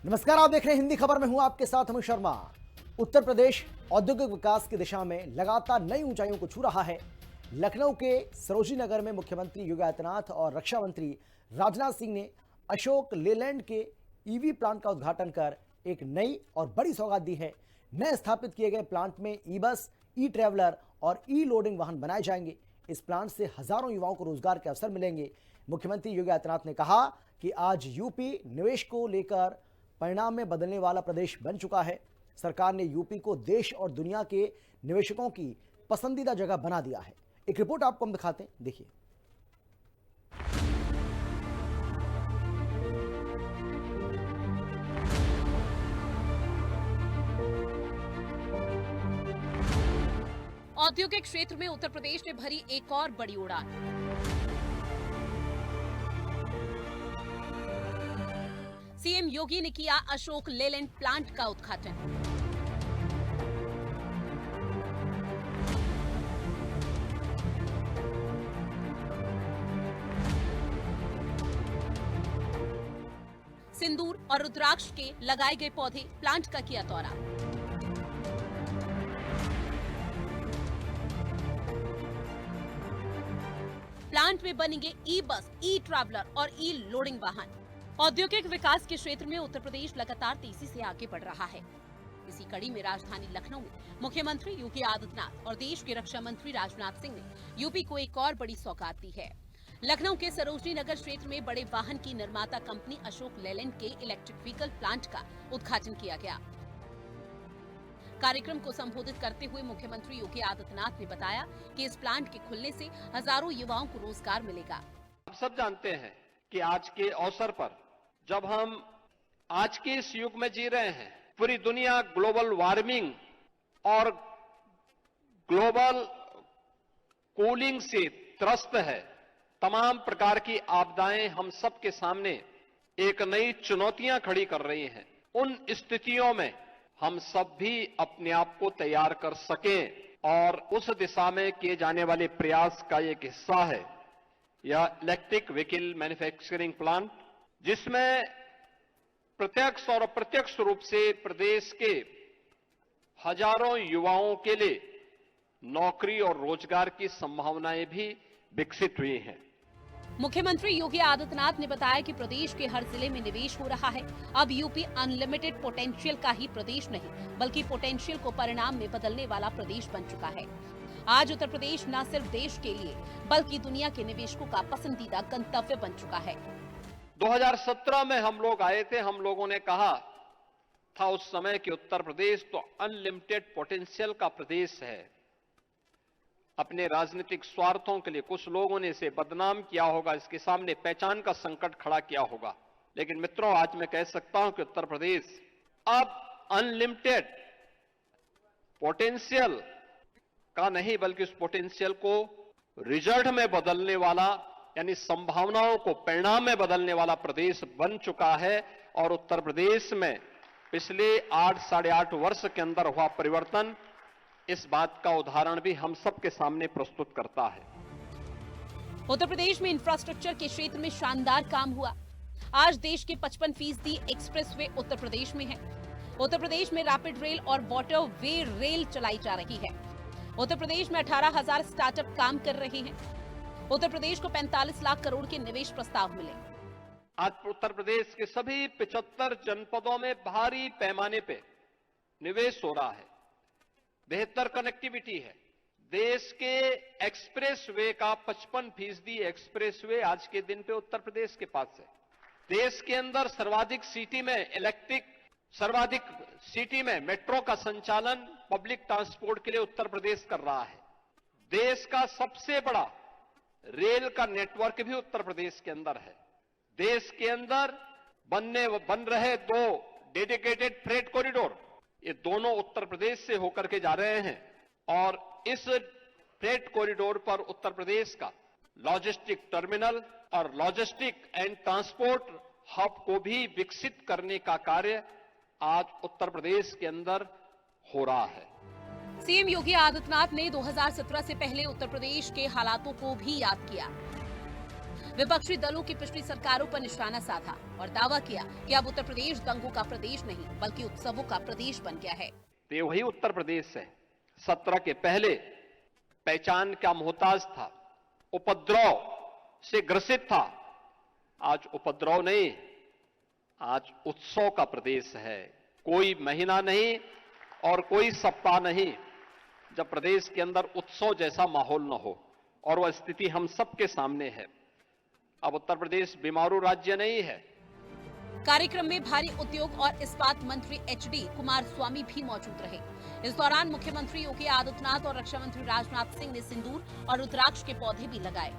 नमस्कार, आप देख रहे हैं हिंदी खबर में हूं आपके साथ अमित शर्मा। उत्तर प्रदेश औद्योगिक विकास की दिशा में लगातार नई ऊंचाइयों को छू रहा है। लखनऊ के सरोजनी नगर में मुख्यमंत्री योगी आदित्यनाथ और रक्षा मंत्री राजनाथ सिंह ने अशोक लेलैंड के ईवी प्लांट का उद्घाटन कर एक नई और बड़ी सौगात दी है। नए स्थापित किए गए प्लांट में ई बस, ई ट्रैवलर और ई लोडिंग वाहन बनाए जाएंगे। इस प्लांट से हजारों युवाओं को रोजगार के अवसर मिलेंगे। मुख्यमंत्री योगी आदित्यनाथ ने कहा कि आज यूपी निवेश को लेकर परिणाम में बदलने वाला प्रदेश बन चुका है। सरकार ने यूपी को देश और दुनिया के निवेशकों की पसंदीदा जगह बना दिया है। एक रिपोर्ट आपको हम दिखाते हैं, देखिए। औद्योगिक क्षेत्र में उत्तर प्रदेश ने भरी एक और बड़ी उड़ान। सीएम योगी ने किया अशोक लेलैंड प्लांट का उद्घाटन। सिंदूर और रुद्राक्ष के लगाए गए पौधे, प्लांट का किया दौरा। प्लांट में बनेंगे ई बस, ई ट्रैवलर और ई लोडिंग वाहन। औद्योगिक विकास के क्षेत्र में उत्तर प्रदेश लगातार तेजी से आगे बढ़ रहा है। इसी कड़ी में राजधानी लखनऊ में मुख्यमंत्री योगी आदित्यनाथ और देश के रक्षा मंत्री राजनाथ सिंह ने यूपी को एक और बड़ी सौगात दी है। लखनऊ के सरोजनी नगर क्षेत्र में बड़े वाहन की निर्माता कंपनी अशोक लेलैंड के इलेक्ट्रिक व्हीकल प्लांट का उद्घाटन किया गया। कार्यक्रम को संबोधित करते हुए मुख्यमंत्री योगी आदित्यनाथ ने बताया कि इस प्लांट के खुलने से हजारों युवाओं को रोजगार मिलेगा। आप सब जानते हैं कि आज के अवसर पर जब हम आज के इस युग में जी रहे हैं, पूरी दुनिया ग्लोबल वार्मिंग और ग्लोबल कूलिंग से त्रस्त है। तमाम प्रकार की आपदाएं हम सब के सामने एक नई चुनौतियां खड़ी कर रही हैं। उन स्थितियों में हम सब भी अपने आप को तैयार कर सकें और उस दिशा में किए जाने वाले प्रयास का एक हिस्सा है यह इलेक्ट्रिक व्हीकल मैन्युफैक्चरिंग प्लांट, जिसमें प्रत्यक्ष और अप्रत्यक्ष रूप से प्रदेश के हजारों युवाओं के लिए नौकरी और रोजगार की संभावनाएं भी विकसित हुई हैं। मुख्यमंत्री योगी आदित्यनाथ ने बताया कि प्रदेश के हर जिले में निवेश हो रहा है। अब यूपी अनलिमिटेड पोटेंशियल का ही प्रदेश नहीं, बल्कि पोटेंशियल को परिणाम में बदलने वाला प्रदेश बन चुका है। आज उत्तर प्रदेश न सिर्फ देश के लिए बल्कि दुनिया के निवेशकों का पसंदीदा गंतव्य बन चुका है। 2017 में हम लोग आए थे, हम लोगों ने कहा था उस समय कि उत्तर प्रदेश तो अनलिमिटेड पोटेंशियल का प्रदेश है। अपने राजनीतिक स्वार्थों के लिए कुछ लोगों ने इसे बदनाम किया होगा, इसके सामने पहचान का संकट खड़ा किया होगा। लेकिन मित्रों, आज मैं कह सकता हूं कि उत्तर प्रदेश अब अनलिमिटेड पोटेंशियल का नहीं, बल्कि उस पोटेंशियल को रिजल्ट में बदलने वाला, यानी संभावनाओं को परिणाम में बदलने वाला प्रदेश बन चुका है। और उत्तर प्रदेश में पिछले 8-8.5 वर्ष के अंदर हुआ परिवर्तन इस बात का उदाहरण भी हम सब के सामने प्रस्तुत करता है। उत्तर प्रदेश में इंफ्रास्ट्रक्चर के क्षेत्र में शानदार काम हुआ। आज देश के 55% एक्सप्रेसवे उत्तर प्रदेश में है। उत्तर प्रदेश में रैपिड रेल और वाटर वे रेल चलाई जा रही है। उत्तर प्रदेश में 18,000 स्टार्टअप काम कर रहे हैं। उत्तर प्रदेश को 45 लाख करोड़ के निवेश प्रस्ताव मिले। आज उत्तर प्रदेश के सभी 75 जनपदों में भारी पैमाने पे निवेश हो रहा है। बेहतर कनेक्टिविटी है। देश के एक्सप्रेसवे का 55% एक्सप्रेसवे आज के दिन पे उत्तर प्रदेश के पास है। देश के अंदर सर्वाधिक सिटी में मेट्रो का संचालन पब्लिक ट्रांसपोर्ट के लिए उत्तर प्रदेश कर रहा है। देश का सबसे बड़ा रेल का नेटवर्क भी उत्तर प्रदेश के अंदर है। देश के अंदर बन रहे 2 डेडिकेटेड फ्रेट कॉरिडोर, ये दोनों उत्तर प्रदेश से होकर के जा रहे हैं। और इस फ्रेट कॉरिडोर पर उत्तर प्रदेश का लॉजिस्टिक टर्मिनल और लॉजिस्टिक एंड ट्रांसपोर्ट हब को भी विकसित करने का कार्य आज उत्तर प्रदेश के अंदर हो रहा है। सीएम योगी आदित्यनाथ ने 2017 से पहले उत्तर प्रदेश के हालातों को भी याद किया। विपक्षी दलों की पिछली सरकारों पर निशाना साधा और दावा किया कि अब उत्तर प्रदेश दंगों का प्रदेश नहीं बल्कि उत्सवों का प्रदेश बन गया है। तो ये वही उत्तर प्रदेश है 17 के पहले पहचान का मोहताज था, उपद्रव से ग्रसित था। आज उपद्रव नहीं, आज उत्सव का प्रदेश है। कोई महीना नहीं और कोई सप्ताह नहीं जब प्रदेश के अंदर उत्सव जैसा माहौल न हो, और वह स्थिति हम सबके सामने है। अब उत्तर प्रदेश बीमारू राज्य नहीं है। कार्यक्रम में भारी उद्योग और इस्पात मंत्री HD कुमारस्वामी भी मौजूद रहे। इस दौरान मुख्यमंत्री योगी आदित्यनाथ और रक्षा मंत्री राजनाथ सिंह ने सिंदूर और रुद्राक्ष के पौधे भी लगाए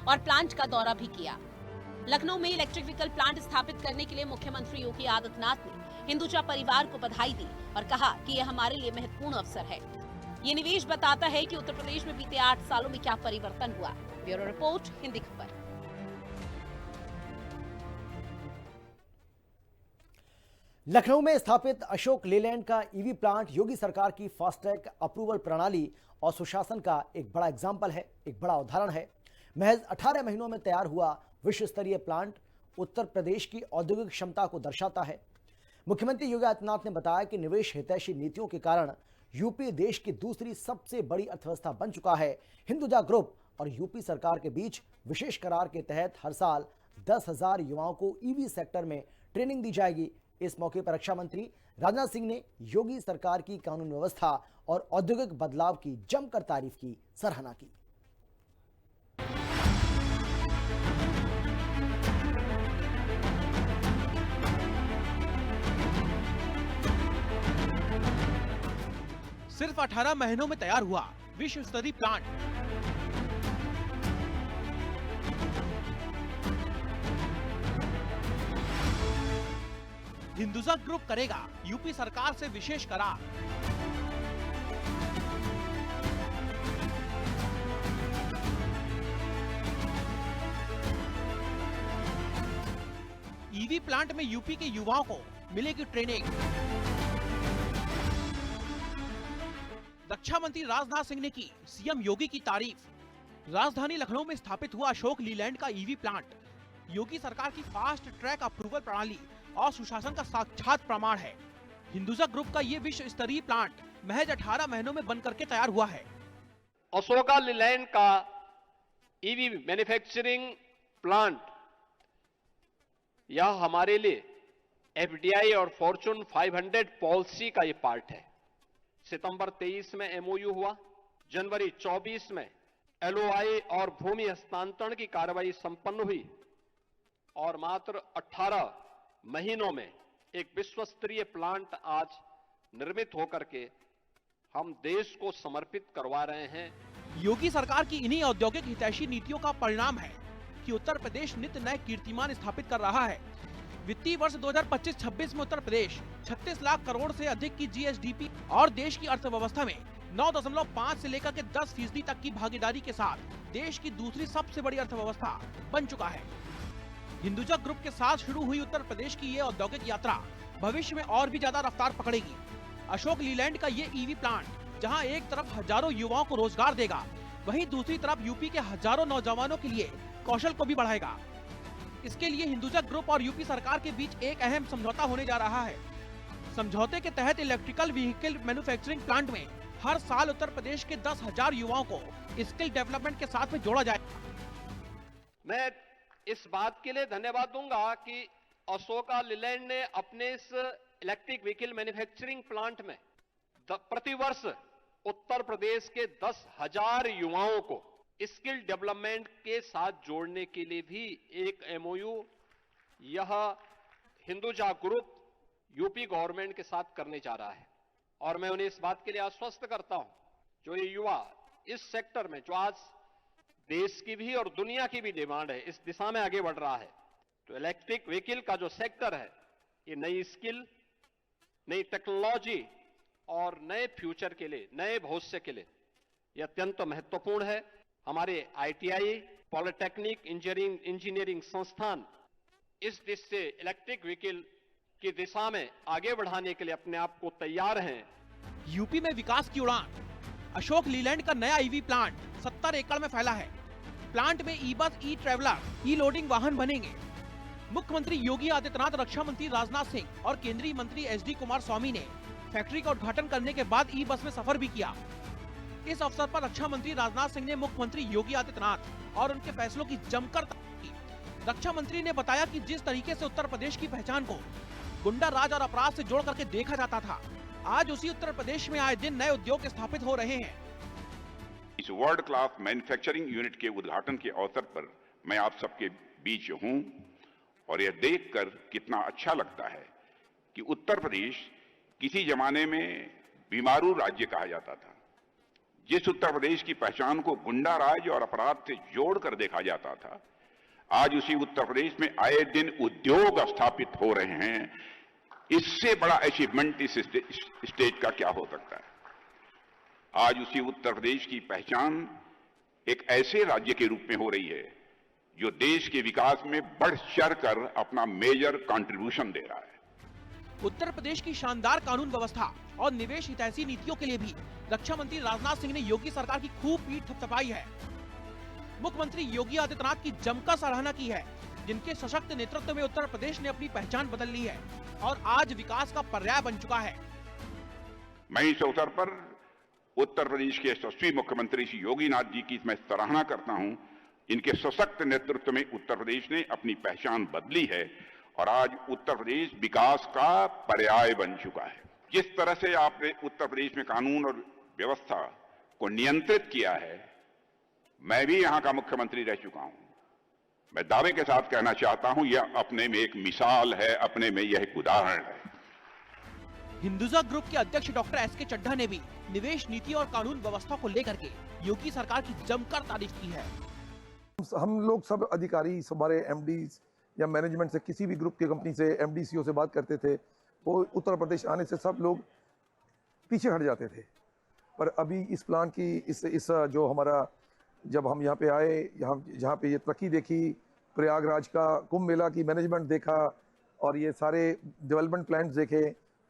और प्लांट का दौरा भी किया। लखनऊ में इलेक्ट्रिक व्हीकल प्लांट स्थापित करने के लिए मुख्यमंत्री योगी आदित्यनाथ ने हिंदुजा परिवार को बधाई दी और कहा कि यह हमारे लिए महत्वपूर्ण अवसर है। ये निवेश बताता है कि उत्तर प्रदेश में बीते 8 सालों में क्या परिवर्तन हुआ। ब्यूरो रिपोर्ट, हिंदी खबर। लखनऊ में स्थापित अशोक लेलैंड का ईवी प्लांट योगी सरकार की फास्ट ट्रैक अप्रूवल प्रणाली और सुशासन का एक बड़ा एग्जाम्पल है, एक बड़ा उदाहरण है। महज 18 महीनों में तैयार हुआ विश्व स्तरीय प्लांट उत्तर प्रदेश की औद्योगिक क्षमता को दर्शाता है। मुख्यमंत्री योगी आदित्यनाथ ने बताया कि निवेश हितैषी नीतियों के कारण यूपी देश की दूसरी सबसे बड़ी अर्थव्यवस्था बन चुका है। हिंदुजा ग्रुप और यूपी सरकार के बीच विशेष करार के तहत हर साल 10,000 युवाओं को ईवी सेक्टर में ट्रेनिंग दी जाएगी। इस मौके पर रक्षा मंत्री राजनाथ सिंह ने योगी सरकार की कानून व्यवस्था और औद्योगिक बदलाव की जमकर तारीफ की, सराहना की। सिर्फ 18 महीनों में तैयार हुआ विश्व स्तरीय प्लांट। हिंदुजा ग्रुप करेगा यूपी सरकार से विशेष करार। ईवी प्लांट में यूपी के युवाओं को मिलेगी ट्रेनिंग। रक्षा मंत्री राजनाथ सिंह ने की सीएम योगी की तारीफ। राजधानी लखनऊ में स्थापित हुआ अशोक लीलैंड का ईवी प्लांट योगी सरकार की फास्ट ट्रैक अप्रूवल प्रणाली और सुशासन का साक्षात प्रमाण है। हिंदुजा ग्रुप का ये विश्व स्तरीय प्लांट महज 18 महीनों में बनकर के तैयार हुआ है। अशोका लीलैंड का ईवी मैन्युफैक्चरिंग प्लांट यह हमारे लिए FDI और फॉर्च्यून 500 पॉलिसी का ये पार्ट है। सितंबर 23 में MOU हुआ, जनवरी 24 में LOI और भूमि हस्तांतरण की कार्रवाई संपन्न हुई और मात्र 18 महीनों में एक विश्व स्तरीय प्लांट आज निर्मित होकर के हम देश को समर्पित करवा रहे हैं। योगी सरकार की इन्हीं औद्योगिक हितैषी नीतियों का परिणाम है कि उत्तर प्रदेश नित्य नए कीर्तिमान स्थापित कर रहा है। वित्तीय वर्ष 2025-26 में उत्तर प्रदेश 36 लाख करोड़ से अधिक की GSDP और देश की अर्थव्यवस्था में 9.5 से लेकर के 10% तक की भागीदारी के साथ देश की दूसरी सबसे बड़ी अर्थव्यवस्था बन चुका है। हिंदुजा ग्रुप के साथ शुरू हुई उत्तर प्रदेश की ये औद्योगिक यात्रा भविष्य में और भी ज्यादा रफ्तार पकड़ेगी। अशोक लीलैंड का ये ईवी प्लांट जहां एक तरफ हजारों युवाओं को रोजगार देगा, वहीं दूसरी तरफ यूपी के हजारों नौजवानों के लिए कौशल को भी बढ़ाएगा। इसके लिए हिंदुजा ग्रुप और यूपी सरकार के बीच एक अहम समझौता होने जा रहा है। समझौते के तहत इलेक्ट्रिकल व्हीकल मैन्युफैक्चरिंग प्लांट में हर साल उत्तर प्रदेश के 10,000 युवाओं को स्किल डेवलपमेंट के साथ में जोड़ा जाएगा। मैं इस बात के लिए धन्यवाद दूंगा कि अशोका लीलैंड ने अपने इस इलेक्ट्रिक व्हीकल मैन्युफैक्चरिंग प्लांट में प्रतिवर्ष उत्तर प्रदेश के 10,000 युवाओं को स्किल डेवलपमेंट के साथ जोड़ने के लिए भी एक MOU यह हिंदुजा ग्रुप यूपी गवर्नमेंट के साथ करने जा रहा है। और मैं उन्हें इस बात के लिए आश्वस्त करता हूं, जो ये युवा इस सेक्टर में, जो आज देश की भी और दुनिया की भी डिमांड है, इस दिशा में आगे बढ़ रहा है, तो इलेक्ट्रिक व्हीकल का जो सेक्टर है, ये नई स्किल, नई टेक्नोलॉजी और नए फ्यूचर के लिए, नए भविष्य के लिए यह अत्यंत महत्वपूर्ण है। हमारे ITI, पॉलिटेक्निक, इंजीनियरिंग संस्थान इस दिशा से इलेक्ट्रिक व्हीकल की दिशा में आगे बढ़ाने के लिए अपने आप को तैयार हैं। यूपी में विकास की उड़ान। अशोक लीलैंड का नया ईवी प्लांट 70 एकड़ में फैला है। प्लांट में ई बस, ई ट्रैवलर, ई लोडिंग वाहन बनेंगे। मुख्यमंत्री योगी आदित्यनाथ, रक्षा मंत्री राजनाथ सिंह और केंद्रीय मंत्री एसडी कुमारस्वामी ने फैक्ट्री का उद्घाटन करने के बाद ई बस में सफर भी किया। इस अवसर पर रक्षा मंत्री राजनाथ सिंह ने मुख्यमंत्री योगी आदित्यनाथ और उनके फैसलों की जमकर तारीफ की। रक्षा मंत्री ने बताया कि जिस तरीके से उत्तर प्रदेश की पहचान को गुंडा राज और अपराध से जोड़ करके देखा जाता था, आज उसी उत्तर प्रदेश में आए दिन नए उद्योग स्थापित हो रहे हैं। इस वर्ल्ड क्लास मैन्युफैक्चरिंग यूनिट के उद्घाटन के अवसर पर मैं आप सबके बीच हूं और यह देखकर कितना अच्छा लगता है कि उत्तर प्रदेश किसी जमाने में बीमारू राज्य कहा जाता था। जिस उत्तर प्रदेश की पहचान को गुंडा राज और अपराध से जोड़कर देखा जाता था, आज उसी उत्तर प्रदेश में आए दिन उद्योग स्थापित हो रहे हैं। इससे बड़ा अचीवमेंट इस स्टेट का क्या हो सकता है। आज उसी उत्तर प्रदेश की पहचान एक ऐसे राज्य के रूप में हो रही है जो देश के विकास में बढ़ चढ़ कर अपना मेजर कंट्रीब्यूशन दे रहा है। उत्तर प्रदेश की शानदार कानून व्यवस्था और निवेश हितैषी नीतियों के लिए भी रक्षा मंत्री राजनाथ सिंह ने योगी सरकार की खूब पीठ थपथपाई है। मुख्यमंत्री योगी आदित्यनाथ की जमकर सराहना की है, जिनके सशक्त नेतृत्व में उत्तर प्रदेश ने अपनी पहचान बदल ली है और आज विकास का पर्याय बन चुका है। मैं इस अवसर पर उत्तर प्रदेश के यशस्वी मुख्यमंत्री श्री योगी नाथ जी की मैं सराहना करता हूं। इनके सशक्त नेतृत्व में उत्तर प्रदेश ने अपनी पहचान बदली है और आज उत्तर प्रदेश विकास का पर्याय बन चुका है। जिस तरह से आपने उत्तर प्रदेश में कानून और व्यवस्था को नियंत्रित किया है, मैं भी यहां का मुख्यमंत्री रह चुका हूं। मैं दावे के साथ कहना चाहता हूं, यह अपने में एक मिसाल है, अपने में यह एक उदाहरण है। हिंदुजा ग्रुप के अध्यक्ष डॉक्टर एसके चड्ढा ने भी निवेश नीति और कानून व्यवस्था को लेकर के योगी सरकार की जमकर तारीफ की है। हम लोग सब अधिकारी, हमारे एमडी या मैनेजमेंट से, किसी भी ग्रुप की कंपनी से, एमडी सीईओ से बात करते थे, वो उत्तर प्रदेश आने से सब लोग पीछे हट जाते थे। पर अभी इस प्लान की इस जो हमारा, जब हम यहाँ पे आए, जहाँ पे ये तरक्की देखी, प्रयागराज का कुंभ मेला की मैनेजमेंट देखा और ये सारे डेवलपमेंट प्लान्स देखे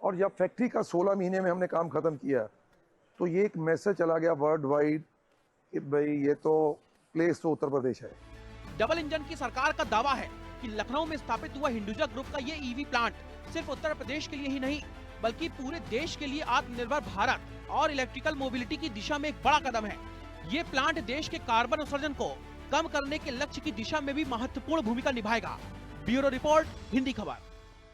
और जब फैक्ट्री का 16 महीने में हमने काम खत्म किया, तो ये एक मैसेज चला गया वर्ल्ड वाइड कि भाई ये तो प्लेस तो उत्तर प्रदेश है। डबल इंजन की सरकार का दावा है कि लखनऊ में स्थापित हुआ हिंदुजा ग्रुप का ये ईवी प्लांट सिर्फ उत्तर प्रदेश के लिए ही नहीं, बल्कि पूरे देश के लिए आत्मनिर्भर भारत और इलेक्ट्रिकल मोबिलिटी की दिशा में एक बड़ा कदम है। ये प्लांट देश के कार्बन उत्सर्जन को कम करने के लक्ष्य की दिशा में भी महत्वपूर्ण भूमिका निभाएगा। ब्यूरो रिपोर्ट, हिंदी खबर।